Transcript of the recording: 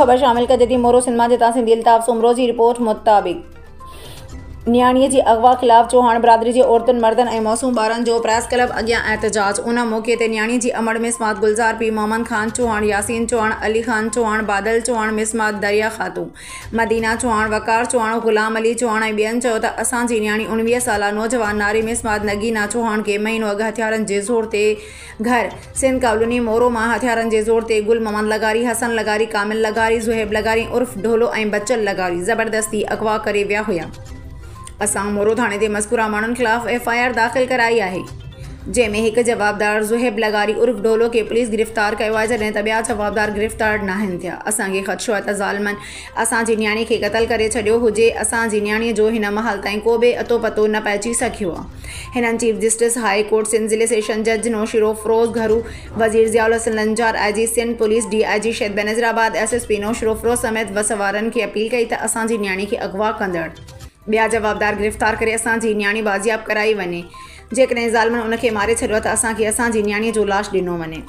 ख़बर शामिल कर दी। मोरो सिनेमा जे तासीं अल्ताफ़ सुमरो जी रिपोर्ट मुताबिक़ न्याणीअ जी अगवा ख़िलाफ़ चौहान बिरादरी जे औरतुनि मर्दनि ऐं मासूम ॿारनि जो प्रेस क्लब अॻियां एहतजाज। उन मौक़े ते न्याणी जी अमड़ मिसमात गुलज़ार पी मोहम्मद ख़ान चौहान, यासीन चौहान, अली ख़ान चौहान, बादल चौहान, मिसमात दरिया ख़ातून, मदीना चौहान, वकार चौहान, ग़ुलाम अली चौहान ऐं ॿियनि चयो त असांजी न्याणी 19 साला नौजवान नारी मिसमात नगीना चौहान खे महीनो अॻु हथियारनि जे ज़ोर ते घर सिंध कॉलोनी मोरो मां हथियारनि जे ज़ोर ते गुल मोहम्मद लगारी, हसन लगारी, कामिल लगारी, ज़ुहेब लगारी उर्फ़ ढोलो ऐं बच्चल लगारी ज़बरदस्ती अगवा करे विया हुआ। असां मोरो थाणे ते मज़कूरा माण्हुनि ख़िलाफ़ FIR दाख़िल कराई आहे, जंहिंमें हिकु जवाबदार ज़ुहेब लगारी उर्फ़ ढोलो खे पुलिस गिरफ़्तार कयो आहे, जॾहिं त ॿिया जवाबदार गिरफ़्तार नाहिनि थिया। असांखे ख़दशो आहे त ज़ालिमनि असांजी न्याणी खे क़तल करे छॾियो हुजे। असांजी न्याणीअ जो हिन महिल ताईं को बि अतो पतो न पइजी सघियो आहे। हिननि chief justice high court Sindh ज़िले सेशन जज नौशिरो फ़िरोज़ घरू, वज़ीर Ziaul Hasan Lanjar, IG Sindh police, DIG Shaheed Benazirabad, SSP नौशिरो Firoz समेत वसवारनि खे अपील कई त असांजी न्याणी खे अगवा कंदड़ ॿिया जवाबदार गिरफ़्तार करे असांजी न्याणी बाज़ियाब कराई वञे। जेकॾहिं ज़ालिमनि उनखे मारे छॾियो त असांखे असांजी न्याणीअ जो लाश ॾिनो वञे।